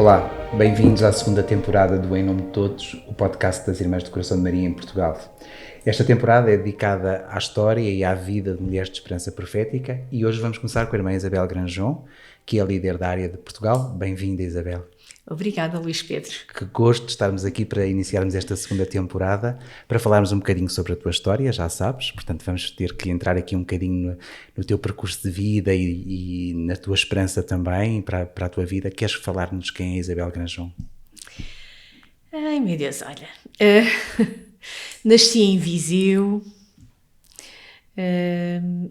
Olá, bem-vindos à segunda temporada do Em Nome de Todos, o podcast das Irmãs do Coração de Maria em Portugal. Esta temporada é dedicada à história e à vida de mulheres de esperança profética e hoje vamos começar com a irmã Isabel Granjon, que é a líder da área de Portugal. Bem-vinda, Isabel. Obrigada, Luís Pedro. Que gosto de estarmos aqui para iniciarmos esta segunda temporada, para falarmos um bocadinho sobre a tua história, já sabes, portanto vamos ter que entrar aqui um bocadinho no teu percurso de vida e na tua esperança também para a tua vida. Queres falar-nos quem é Isabel Granjon? Ai, meu Deus, olha, nasci em Viseu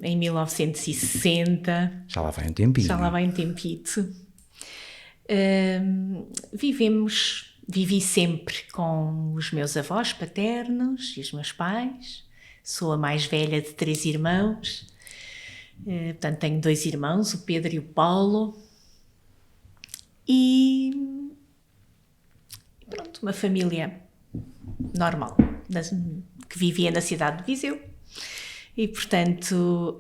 em 1960. Já lá vai um tempinho. Já lá vai um tempito. Vivi sempre com os meus avós paternos e os meus pais. Sou a mais velha de 3 irmãos. Portanto, tenho 2 irmãos, o Pedro e o Paulo. E pronto, uma família normal, que vivia na cidade de Viseu. E, portanto,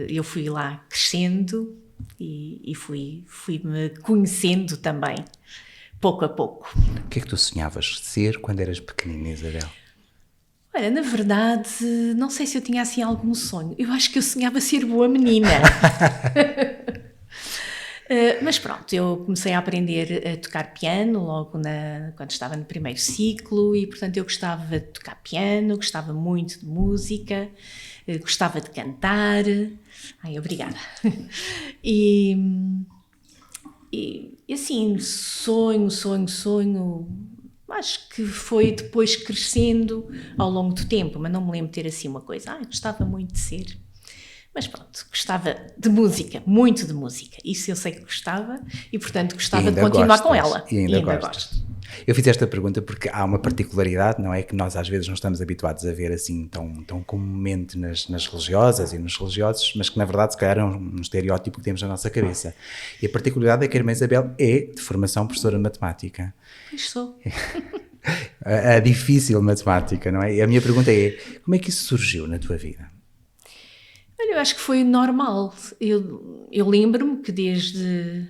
eu fui lá crescendo e fui-me conhecendo também, pouco a pouco. O que é que tu sonhavas ser quando eras pequenina, Isabel? Olha, na verdade, não sei se eu tinha assim algum sonho. Eu acho que eu sonhava ser boa menina. Mas pronto, eu comecei a aprender a tocar piano logo quando estava no primeiro ciclo e, portanto, eu gostava de tocar piano, gostava muito de música, gostava de cantar. Ai, obrigada. E assim, sonho, acho que foi depois crescendo ao longo do tempo, mas não me lembro de ter assim uma coisa. Gostava muito de ser. Mas pronto, gostava de música, muito de música. Isso eu sei que gostava e, portanto, gostava de continuar com ela. E ainda gosto. Eu fiz esta pergunta porque há uma particularidade, não é? Que nós às vezes não estamos habituados a ver assim tão comumente nas religiosas e nos religiosos, mas que na verdade se calhar é um estereótipo que temos na nossa cabeça. E a particularidade é que a irmã Isabel é de formação professora de matemática. Pois sou. A difícil matemática, não é? E a minha pergunta é, como é que isso surgiu na tua vida? Olha, eu acho que foi normal. Eu lembro-me que desde,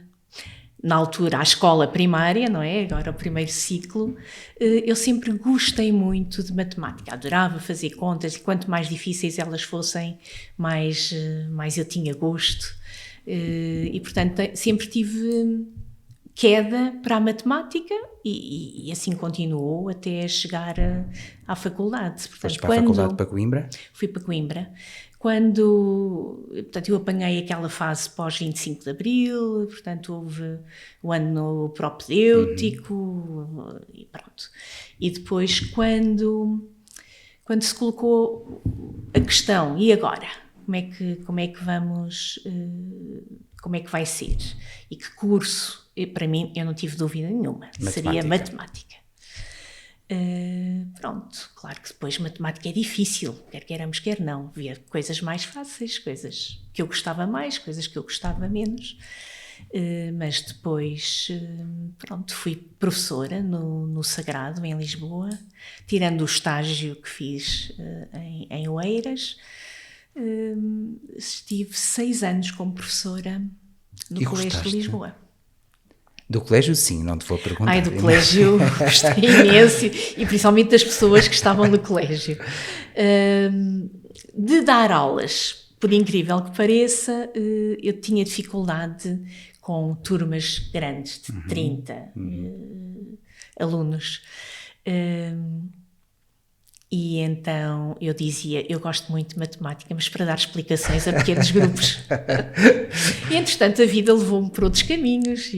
na altura, a escola primária, não é? Agora o primeiro ciclo, eu sempre gostei muito de matemática. Adorava fazer contas e quanto mais difíceis elas fossem, mais eu tinha gosto. E, portanto, sempre tive queda para a matemática e assim continuou até chegar à faculdade. Portanto, Foste para a faculdade para Coimbra? Fui para Coimbra. Portanto, eu apanhei aquela fase pós-25 de Abril, portanto, houve o ano propedêutico e pronto. E depois, quando se colocou a questão, e agora? Como é que vamos, como é que vai ser? E que curso? Para mim, eu não tive dúvida nenhuma, seria matemática. Pronto, claro que depois matemática é difícil, quer queiramos, quer não. Havia coisas mais fáceis, coisas que eu gostava mais, coisas que eu gostava menos. Mas depois, pronto, fui professora no Sagrado, em Lisboa, tirando o estágio que fiz em Oeiras. Estive 6 anos como professora no Colégio de Lisboa. Do colégio, sim, não te vou perguntar. Do colégio gostei imenso, e principalmente das pessoas que estavam no colégio. De dar aulas, por incrível que pareça, eu tinha dificuldade com turmas grandes, de 30 alunos. E então eu dizia, eu gosto muito de matemática, mas para dar explicações a pequenos grupos. E entretanto a vida levou-me por outros caminhos.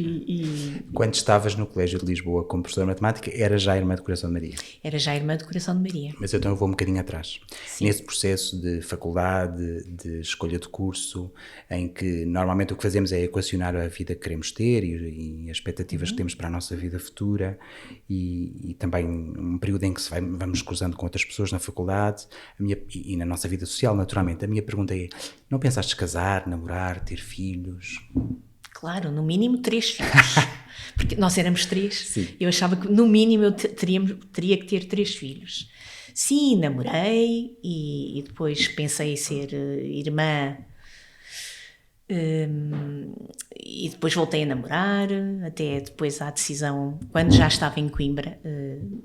Quando estavas no Colégio de Lisboa como professora de matemática, era já Irmã do Coração de Maria? Era já Irmã do Coração de Maria. Mas então eu vou um bocadinho atrás. Sim. Nesse processo de faculdade, de escolha de curso, em que normalmente o que fazemos é equacionar a vida que queremos ter e as expectativas que temos para a nossa vida futura e também um período em que vamos cruzando com outras pessoas na faculdade e na nossa vida social, naturalmente. A minha pergunta é, não pensaste casar, namorar, ter filhos? Claro, no mínimo 3 filhos. Porque nós éramos 3. Sim. Eu achava que no mínimo eu teria que ter 3 filhos. Sim, namorei e depois pensei em ser irmã E depois voltei a namorar, até depois à decisão, quando já estava em Coimbra,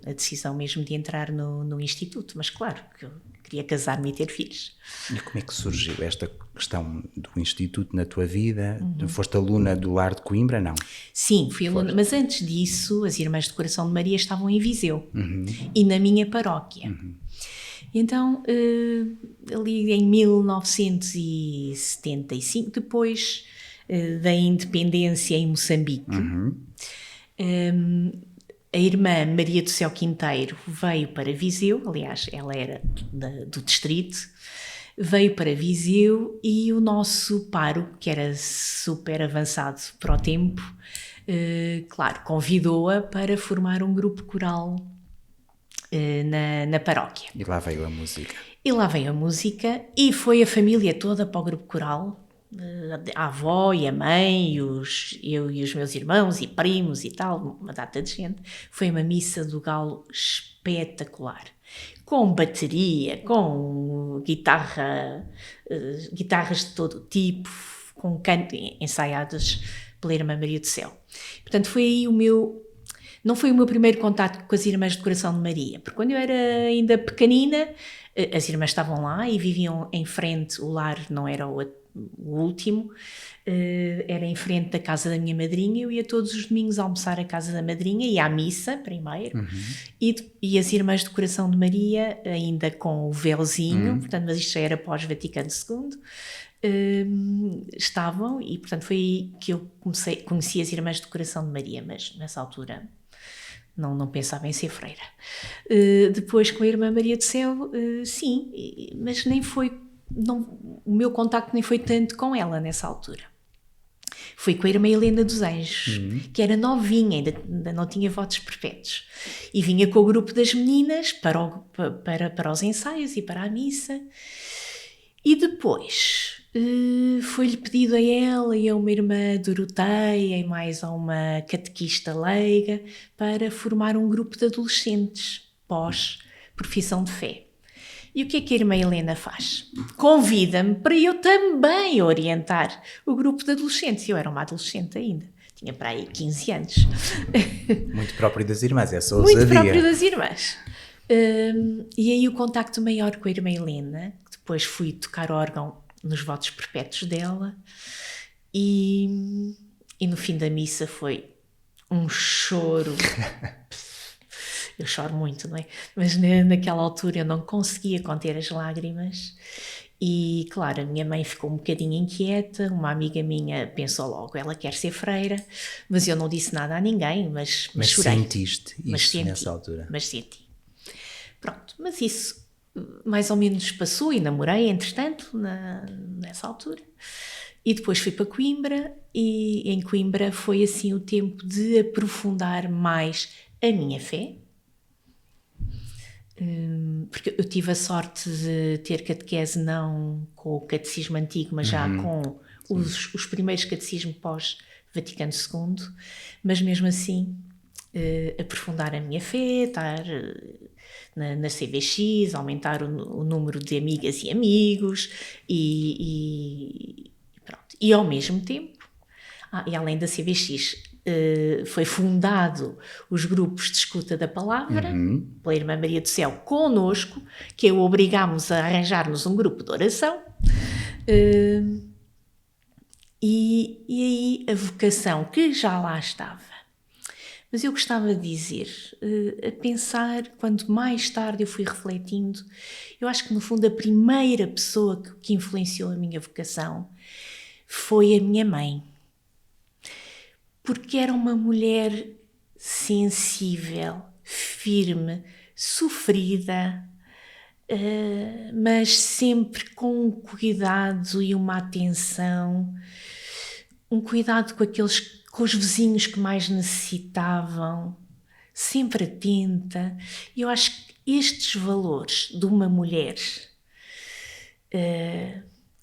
a decisão mesmo de entrar no instituto. Mas claro, que eu queria casar-me e ter filhos. E como é que surgiu esta questão do instituto na tua vida? Foste aluna do Lar de Coimbra, não? Sim, fui aluna, mas antes disso as Irmãs do Coração de Maria estavam em Viseu e na minha paróquia. Então, ali em 1975, depois da independência em Moçambique, a irmã Maria do Céu Quinteiro veio para Viseu, aliás, ela era do distrito, veio para Viseu e o nosso pároco, que era super avançado para o tempo, claro, convidou-a para formar um grupo coral na paróquia. E lá veio a música. E lá veio a música e foi a família toda para o grupo coral, a avó e a mãe, eu e os meus irmãos e primos e tal, uma data de gente. Foi uma missa do Galo espetacular, com bateria, com guitarras de todo tipo, com canto, ensaiadas pela Irmã Maria do Céu. Portanto, foi aí não foi o meu primeiro contacto com as Irmãs do Coração de Maria, porque quando eu era ainda pequenina, as irmãs estavam lá e viviam em frente, o lar não era o último, era em frente da casa da minha madrinha. Eu ia todos os domingos almoçar à casa da madrinha, ia à missa primeiro, e as Irmãs do Coração de Maria, ainda com o véuzinho, portanto, mas isto já era pós-Vaticano II, estavam, e portanto foi aí que eu conheci as Irmãs do Coração de Maria, mas nessa altura não pensava em ser freira. Depois com a Irmã Maria do Céu, sim, mas o meu contacto nem foi tanto com ela nessa altura. Foi com a Irmã Helena dos Anjos, que era novinha, ainda não tinha votos perpétuos, e vinha com o grupo das meninas para os ensaios e para a missa. E depois foi-lhe pedido a ela e a uma irmã Doroteia e mais a uma catequista leiga para formar um grupo de adolescentes pós-profissão de fé. E o que é que a irmã Helena faz? Convida-me para eu também orientar o grupo de adolescentes. Eu era uma adolescente ainda, tinha para aí 15 anos. Muito próprio das irmãs, essa ousadia. Muito próprio das irmãs. E aí o contacto maior com a irmã Helena, que depois fui tocar órgão nos votos perpétuos dela, e no fim da missa foi um choro. Eu choro muito, não é? Mas naquela altura eu não conseguia conter as lágrimas e, claro, a minha mãe ficou um bocadinho inquieta, uma amiga minha pensou logo, ela quer ser freira, mas eu não disse nada a ninguém, mas chorei. Sentiste isso nessa altura? Mas senti. Pronto, mas isso mais ou menos passou e namorei, entretanto, nessa altura. E depois fui para Coimbra e em Coimbra foi assim o tempo de aprofundar mais a minha fé. Porque eu tive a sorte de ter catequese não com o catecismo antigo, mas já com os primeiros catecismos pós-Vaticano II, mas mesmo assim aprofundar a minha fé, estar na CVX, aumentar o número de amigas e amigos e pronto. E ao mesmo tempo, e além da CVX, foi fundado os grupos de escuta da palavra pela Irmã Maria do Céu connosco, que eu obrigámos a arranjar-nos um grupo de oração, e aí a vocação que já lá estava. Mas eu gostava de dizer, a pensar, quando mais tarde eu fui refletindo, eu acho que no fundo a primeira pessoa que influenciou a minha vocação foi a minha mãe. Porque era uma mulher sensível, firme, sofrida, mas sempre com um cuidado e uma atenção, um cuidado com os vizinhos que mais necessitavam, sempre atenta. E eu acho que estes valores de uma mulher,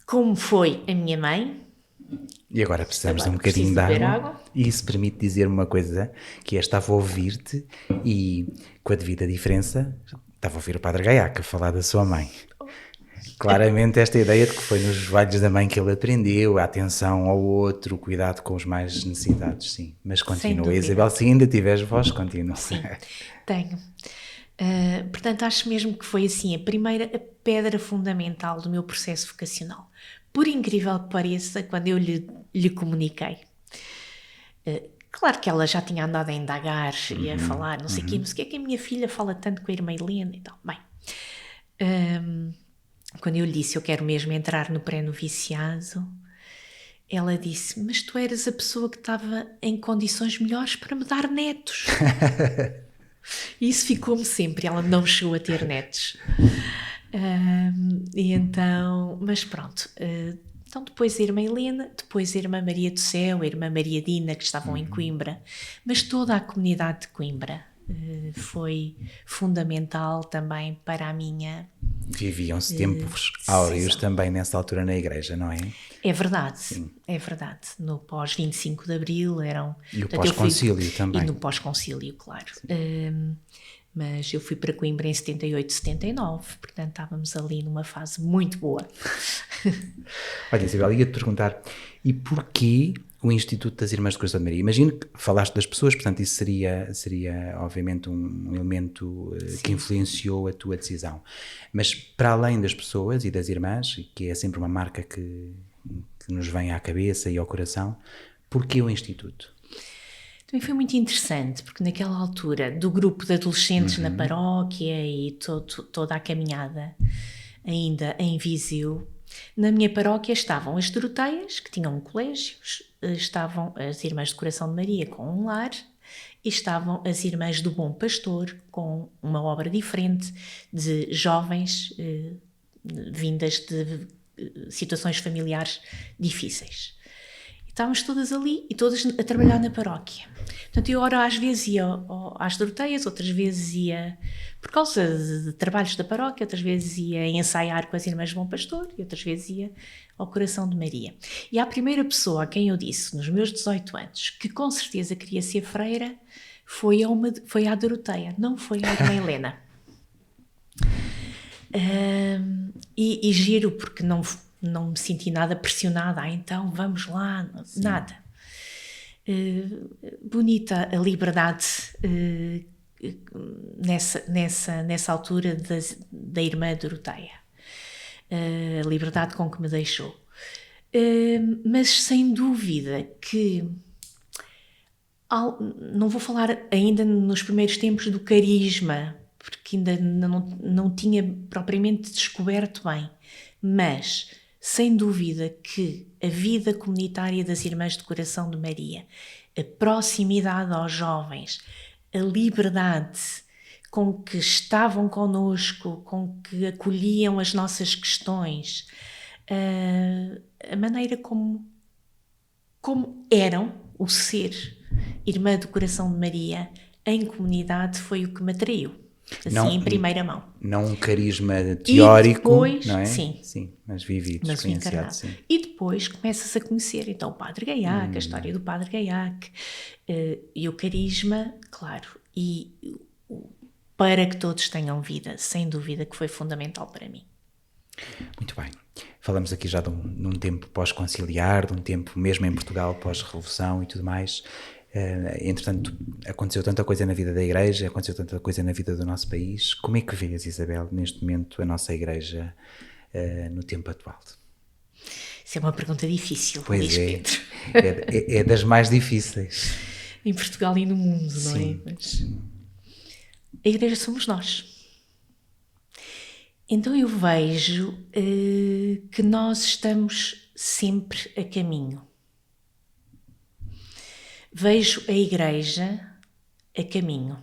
como foi a minha mãe. E agora precisamos de um bocadinho de água. E isso permite dizer uma coisa, que estava a ouvir-te e, com a devida diferença, estava a ouvir o Padre Gaiaca falar da sua mãe. Claramente esta ideia de que foi nos joelhos da mãe que ele aprendeu, a atenção ao outro, o cuidado com os mais necessitados, sim. Mas Sem continua, dúvida. Isabel, se ainda tiveres voz, continua. Sim, tenho. Portanto, acho mesmo que foi assim a pedra fundamental do meu processo vocacional. Por incrível que pareça, quando eu lhe comuniquei. Claro que ela já tinha andado a indagar e a falar, não sei o quê, mas o que é que a minha filha fala tanto com a irmã Helena e tal. Bem, quando eu lhe disse eu quero mesmo entrar no pré-noviciado, ela disse, mas tu eras a pessoa que estava em condições melhores para me dar netos. E isso ficou-me sempre, ela não chegou a ter netos. E então, mas pronto, então depois a irmã Helena, depois a irmã Maria do Céu, a irmã Maria Dina, que estavam em Coimbra, mas toda a comunidade de Coimbra foi fundamental também para a minha... Viviam-se tempos áureos também nessa altura na igreja, não é? É verdade, é verdade. No pós-25 de Abril eram... E o pós-concílio também. E no pós-concílio, claro. Mas eu fui para Coimbra em 78, 79, portanto estávamos ali numa fase muito boa. Olha, Isabel, ia-te perguntar, e porquê o Instituto das Irmãs do Coração de Maria? Imagino que falaste das pessoas, portanto isso seria obviamente um elemento que influenciou a tua decisão. Mas para além das pessoas e das irmãs, que é sempre uma marca que nos vem à cabeça e ao coração, porquê o Instituto? Também foi muito interessante, porque naquela altura do grupo de adolescentes na paróquia e toda a caminhada ainda em Viseu, na minha paróquia estavam as Doroteias, que tinham colégios, estavam as Irmãs do Coração de Maria com um lar e estavam as Irmãs do Bom Pastor com uma obra diferente de jovens vindas de situações familiares difíceis. Estávamos todas ali e todas a trabalhar na paróquia. Portanto, eu ora às vezes ia às Doroteias, outras vezes ia por causa de trabalhos da paróquia, outras vezes ia ensaiar com as Irmãs do Bom Pastor e outras vezes ia ao Coração de Maria. E a primeira pessoa a quem eu disse, nos meus 18 anos, que com certeza queria ser freira, foi à Doroteia, não foi à Irmã Helena. E giro, porque não me senti nada pressionada, então vamos lá, nada. Bonita a liberdade nessa altura da irmã Doroteia, a liberdade com que me deixou. Mas sem dúvida que, não vou falar ainda nos primeiros tempos do carisma, porque ainda não tinha propriamente descoberto bem, mas sem dúvida que a vida comunitária das Irmãs do Coração de Maria, a proximidade aos jovens, a liberdade com que estavam connosco, com que acolhiam as nossas questões, a maneira como eram o ser Irmã do Coração de Maria em comunidade foi o que me atraiu. Assim, em primeira mão. Não um carisma teórico, depois, não é? Sim, mas vivido, experienciado. Sim. E depois começas a conhecer então o Padre Gaiac, a história do Padre Gaiac e o carisma, claro, e para que todos tenham vida, sem dúvida que foi fundamental para mim. Muito bem. Falamos aqui já num tempo pós-conciliar, de um tempo mesmo em Portugal pós-revolução e tudo mais. Entretanto, aconteceu tanta coisa na vida da Igreja, aconteceu tanta coisa na vida do nosso país. Como é que vês, Isabel, neste momento a nossa Igreja no tempo atual? Isso é uma pergunta difícil, pois Luís Pedro. É das mais difíceis. Em Portugal e no mundo, não Sim. é? Mas a Igreja somos nós. Então eu vejo que nós estamos sempre a caminho. Vejo a Igreja a caminho,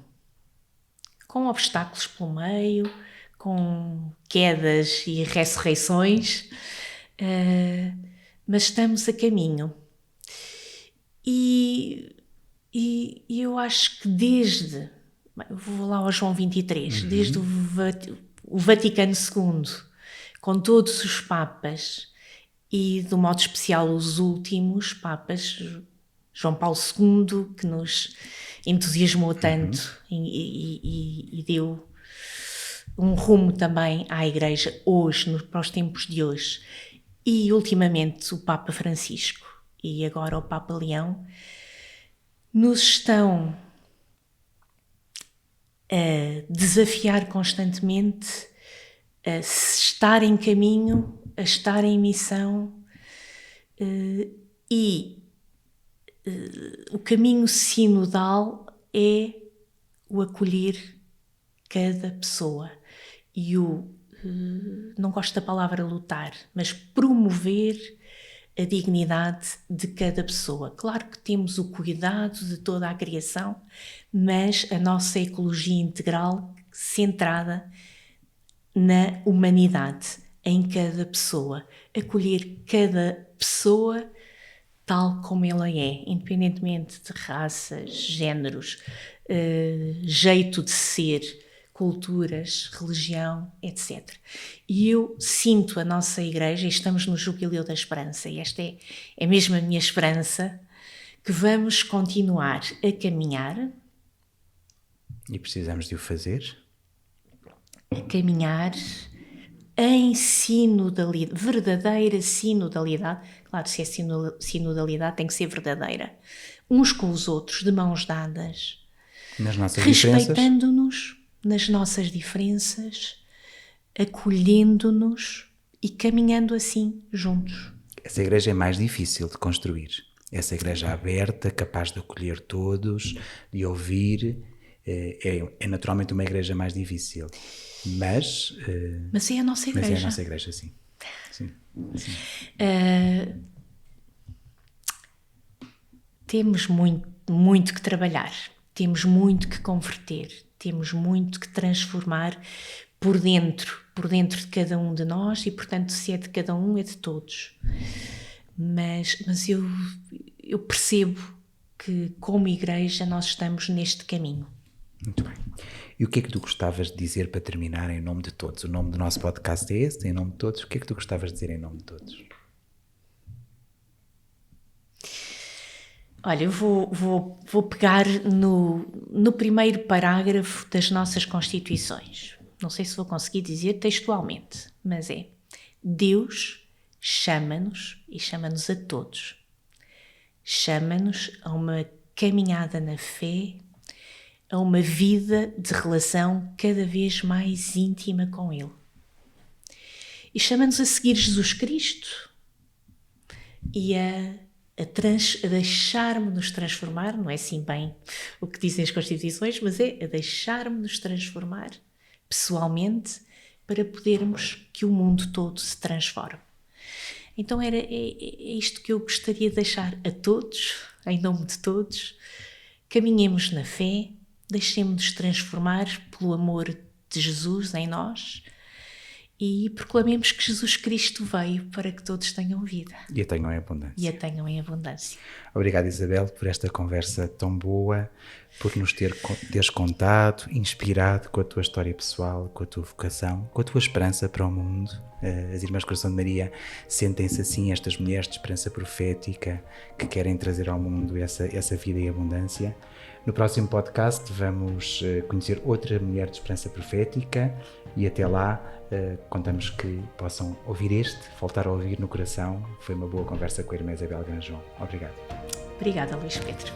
com obstáculos pelo meio, com quedas e ressurreições, mas estamos a caminho. E eu acho que eu vou lá ao João 23, desde o Vaticano II, com todos os papas, e de um modo especial os últimos papas, João Paulo II, que nos entusiasmou tanto e deu um rumo também à Igreja hoje, para os tempos de hoje. E ultimamente o Papa Francisco e agora o Papa Leão nos estão a desafiar constantemente a estar em caminho, a estar em missão, e o caminho sinodal é o acolher cada pessoa e não gosto da palavra lutar, mas promover a dignidade de cada pessoa. Claro que temos o cuidado de toda a criação, mas a nossa ecologia integral centrada na humanidade, em cada pessoa. Acolher cada pessoa tal como ela é, independentemente de raças, géneros, jeito de ser, culturas, religião, etc. E eu sinto a nossa Igreja, e estamos no Jubileu da Esperança, e esta é mesmo a minha esperança, que vamos continuar a caminhar. E precisamos de o fazer. A caminhar em sinodalidade, verdadeira sinodalidade. Claro, se é sinodalidade, tem que ser verdadeira. Uns com os outros, de mãos dadas. Nas nossas respeitando-nos nas nossas diferenças, acolhendo-nos e caminhando assim juntos. Essa igreja é mais difícil de construir. Essa igreja aberta, capaz de acolher todos, de ouvir, é naturalmente uma igreja mais difícil. Mas é a nossa igreja. Mas é a nossa igreja, sim. Sim. Temos muito que trabalhar, temos muito que converter, temos muito que transformar por dentro de cada um de nós, e portanto, se é de cada um, é de todos. Mas eu percebo que, como igreja, nós estamos neste caminho. Muito bem. E o que é que tu gostavas de dizer para terminar em nome de todos? O nome do nosso podcast é esse, em nome de todos. O que é que tu gostavas de dizer em nome de todos? Olha, eu vou pegar no primeiro parágrafo das nossas Constituições. Não sei se vou conseguir dizer textualmente, mas é: Deus chama-nos, e chama-nos a todos. Chama-nos a uma caminhada na fé, a uma vida de relação cada vez mais íntima com Ele. E chama-nos a seguir Jesus Cristo e a deixar-me-nos transformar, não é assim bem o que dizem as Constituições, mas é a deixar-me-nos transformar pessoalmente para podermos que o mundo todo se transforme. Então é isto que eu gostaria de deixar a todos, em nome de todos. Caminhemos na fé, deixemos-nos transformar pelo amor de Jesus em nós e proclamemos que Jesus Cristo veio para que todos tenham vida. E a tenham em abundância. E a tenham em abundância. Obrigado, Isabel, por esta conversa tão boa, por nos teres contado, inspirado com a tua história pessoal, com a tua vocação, com a tua esperança para o mundo. As Irmãs do Coração de Maria sentem-se assim, estas mulheres de esperança profética que querem trazer ao mundo essa vida e abundância. No próximo podcast vamos conhecer outra mulher de esperança profética e até lá contamos que possam ouvir voltar a ouvir no coração. Foi uma boa conversa com a Irmã Isabel Granjon. Obrigado. Obrigada, Luís Pedro.